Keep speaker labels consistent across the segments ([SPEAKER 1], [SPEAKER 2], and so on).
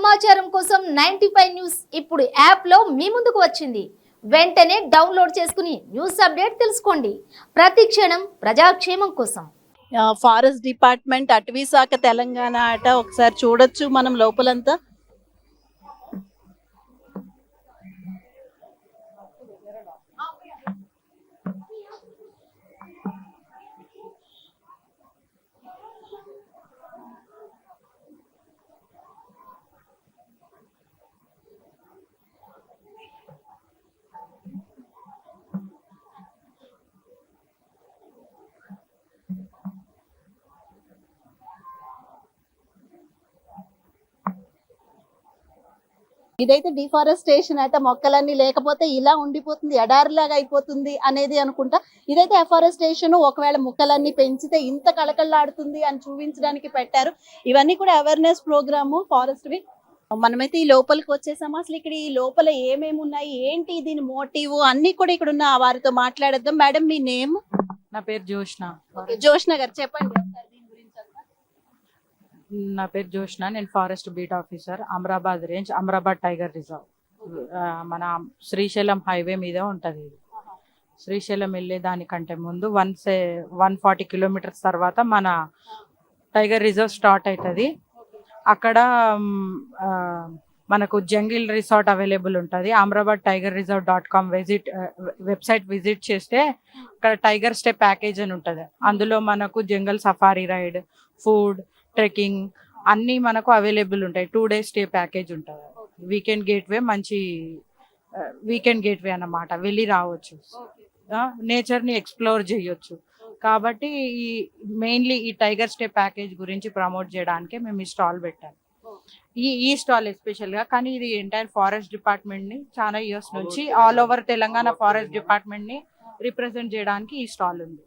[SPEAKER 1] సమాచారం కోసం 95 న్యూస్ ఇప్పుడు యాప్ లో మీ ముందుకు వచ్చింది. వెంటనే డౌన్లోడ్ చేసుకుని న్యూస్ అప్డేట్ తెలుసుకోండి. ప్రతి క్షణం ప్రజాక్షేమం కోసం.
[SPEAKER 2] ఫారెస్ట్ డిపార్ట్మెంట్ అటవీ శాఖ తెలంగాణ అట ఒకసారి చూడొచ్చు మనం లోపలంతా. ఇదైతే డిఫారెస్టేషన్ అట, మొక్కలన్నీ లేకపోతే ఇలా ఉండిపోతుంది, ఎడారిలాగా అయిపోతుంది అనేది అనుకుంటా. ఇదైతే ఎఫారెస్టేషన్, ఒకవేళ మొక్కలన్నీ పెంచితే ఇంత కళకళలాడుతుంది అని చూపించడానికి పెట్టారు. ఇవన్నీ కూడా అవేర్నెస్ ప్రోగ్రాము ఫారెస్ట్ వి. మనమైతే ఈ లోపలికి వచ్చేసాము. అసలు ఇక్కడ ఈ లోపల ఏమేమి ఉన్నాయి, ఏంటి దీని మోటివ్ అన్ని కూడా ఇక్కడ ఉన్న వారితో మాట్లాడేద్దాం. మేడం మీ నేమ్?
[SPEAKER 3] నా పేరు జోష్న.
[SPEAKER 2] జోష్న గారు చెప్పండి ఒకసారి దీని గురించి అంతా.
[SPEAKER 3] నా పేరు జోష్న, నేను forest beat officer, Amrabad range, Amrabad tiger reserve. మన శ్రీశైలం హైవే మీద ఉంటుంది. ఇది శ్రీశైలం వెళ్ళే దానికంటే ముందు 140 కిలోమీటర్స్ తర్వాత మన టైగర్ రిజర్వ్ స్టార్ట్ అవుతుంది. అక్కడ మనకు జంగిల్ రిసార్ట్ అవైలబుల్ ఉంటుంది. Amrabad tiger reserve .com website visit చేస్తే అక్కడ టైగర్ స్టే ప్యాకేజ్ అని ఉంటుంది. అందులో మనకు jungle safari ride, food, trekking అన్నీ మనకు అవైలబుల్ ఉంటాయి. 2 days స్టే ప్యాకేజ్ ఉంటుంది. వీకెండ్ గేట్వే, మంచి వీకెండ్ గేట్వే అన్నమాట. వెళ్ళి రావచ్చు, నేచర్ని ఎక్స్ప్లోర్ చేయొచ్చు. కాబట్టి మెయిన్లీ ఈ టైగర్ స్టే ప్యాకేజ్ గురించి ప్రమోట్ చేయడానికి మేము ఈ స్టాల్ పెట్టాము. ఈ స్టాల్ ఎస్పెషల్గా, కానీ ఇది ఎంటైర్ ఫారెస్ట్ డిపార్ట్మెంట్ని చాలా ఇయర్స్ నుంచి ఆల్ ఓవర్ తెలంగాణ ఫారెస్ట్ డిపార్ట్మెంట్ని రిప్రజెంట్ చేయడానికి ఈ స్టాల్ ఉంది.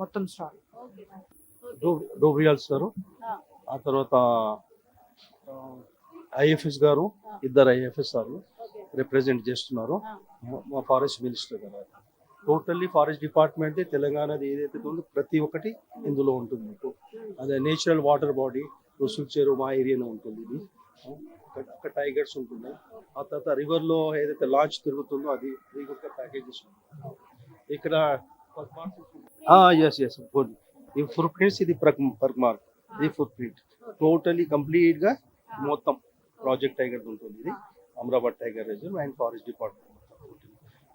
[SPEAKER 3] మొత్తం స్టాల్
[SPEAKER 4] డోబ్రియాల్స్ గారు, ఆ తర్వాత ఐఎఫ్ఎస్ గారు, ఇద్దరు ఐఎఫ్ఎస్ గారు రిప్రజెంట్ చేస్తున్నారు. మా ఫారెస్ట్ మినిస్టర్ గారు. టోటల్లీ ఫారెస్ట్ డిపార్ట్మెంట్ తెలంగాణది ఏదైతే ఉందో ప్రతి ఒక్కటి ఇందులో ఉంటుంది. మీకు అదే నేచురల్ వాటర్ బాడీ రుసులు చెరువు మా ఏరియాలో ఉంటుంది. ఇది అక్కడ టైగర్స్ ఉంటున్నాయి. ఆ తర్వాత రివర్లో ఏదైతే లాంచ్ తిరుగుతుందో అది ఒక ప్యాకేజెస్ ఉంటుంది. ఇక్కడ ఎస్ గుడ్. ఈ ఫుట్ ప్రింట్స్, ఇది పర్మార్క్, ఇది ఫుట్ ప్రింట్ టోటలీ కంప్లీట్ గా మొత్తం ప్రాజెక్ట్ టైగర్ ఉంటుంది. ఇది Amrabad tiger reserve and forest department.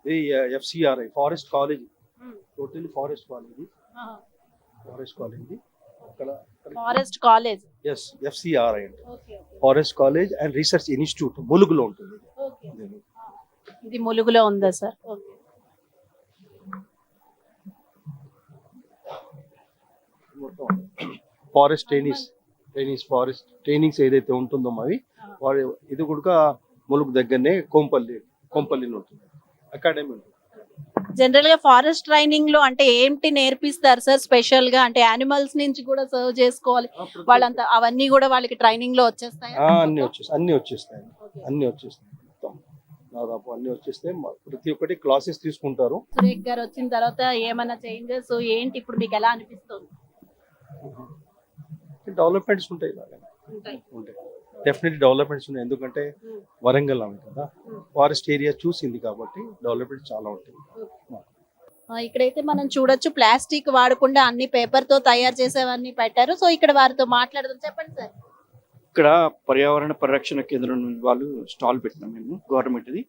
[SPEAKER 4] ఇది FCRI forest college, totally forest college. అక్కడ
[SPEAKER 2] ఫారెస్ట్ కాలేజ్,
[SPEAKER 4] ఎస్ FCRI అంటే forest college and research institute ములుగులో ఉంటుంది.
[SPEAKER 2] ఇది ములుగులో ఉందా సార్?
[SPEAKER 4] ఫారెస్ట్ ఫారెస్ట్ ట్రైనింగ్స్ ఏదైతే ఉంటుందో అవి ఇది కూడా ములుగు దగ్గరనే కొంపల్లి ఉంటుంది, అకాడమీ ఉంటుంది.
[SPEAKER 2] జనరల్ గా ఫారెస్ట్ ట్రైనింగ్ లో అంటే ఏంటి నేర్పిస్తారు సార్ స్పెషల్ గా? అంటే యానిమల్స్ నుంచి కూడా సర్వ్ చేసుకోవాలి వాళ్ళంతా, అవన్నీ కూడా వాళ్ళకి ట్రైనింగ్ లో వచ్చేస్తాయి?
[SPEAKER 4] అన్ని వచ్చేస్తాయి మొత్తం దాదాపు అన్ని వచ్చేస్తాయి. ప్రతి ఒక్కటి క్లాసెస్ తీసుకుంటారు.
[SPEAKER 2] సురేఖ్ గారు వచ్చిన తర్వాత ఏమైనా చేంజెస్ ఏంటి ఇప్పుడు మీకు ఎలా అనిపిస్తుంది?
[SPEAKER 4] డెవలప్మెంట్స్ ఉంటాయి, డెఫినెట్లీ డెవలప్మెంట్స్ ఉన్నాయి. ఎందుకంటే వరంగల్ ఆమె కదా, ఫారెస్ట్ ఏరియా చూసింది కాబట్టి డెవలప్మెంట్ చాలా ఉంటాయి.
[SPEAKER 2] ఇక్కడైతే మనం చూడొచ్చు ప్లాస్టిక్ వాడకుండా అన్ని పేపర్ తో తయారు చేసేవన్నీ పెట్టారు. సో ఇక్కడ వారితో మాట్లాడదాం. చెప్పండి సార్.
[SPEAKER 5] ఇక్కడ పర్యావరణ పరిరక్షణ కేంద్రం వాళ్ళు స్టాల్ పెట్టినాం మేము, గవర్నమెంట్ ది.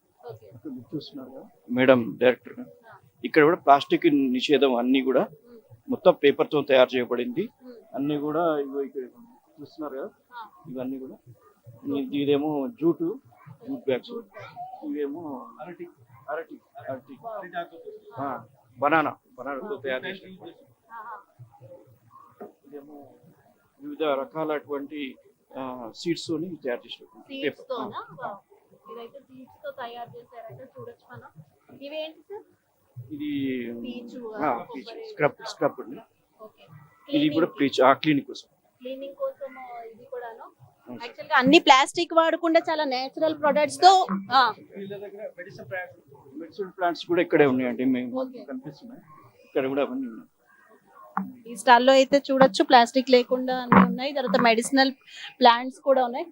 [SPEAKER 5] చూస్తున్నారు మేడం డైరెక్టర్ గా. ఇక్కడ కూడా ప్లాస్టిక్ నిషేధం అన్ని కూడా మొత్తం పేపర్ తో తయారు చేయబడింది. అన్ని కూడా చూస్తున్నారు కదా, ఇవన్నీ కూడా. ఇదేమో జూట్ బ్యాగ్స్, ఇవేమో అరటి బనానాతో తయారు చేసి, ఇదేమో వివిధ రకాలటువంటి సీడ్స్ తోని తయారు చేసిన పేపర్. ఇది స్క్రబ్ అండి. ఇది కూడా క్లీనింగ్ కోసం.
[SPEAKER 2] యాక్చువల్ గా అన్ని ప్లాస్టిక్ వాడకుండా చాలా నేచురల్ ప్రొడక్ట్స్ తో
[SPEAKER 5] మెడిసిన్ ప్లాంట్స్ కూడా ఇక్కడే ఉన్నాయండి, మేము కనిపిస్తున్నాయి ఇక్కడ కూడా అవన్నీ ఉన్నాయి.
[SPEAKER 2] ఈ స్టాల్లో అయితే చూడొచ్చు ప్లాస్టిక్ లేకుండా అన్ని ఉన్నాయి. తర్వాత మెడిసినల్ ప్లాంట్స్ కూడా ఉన్నాయి.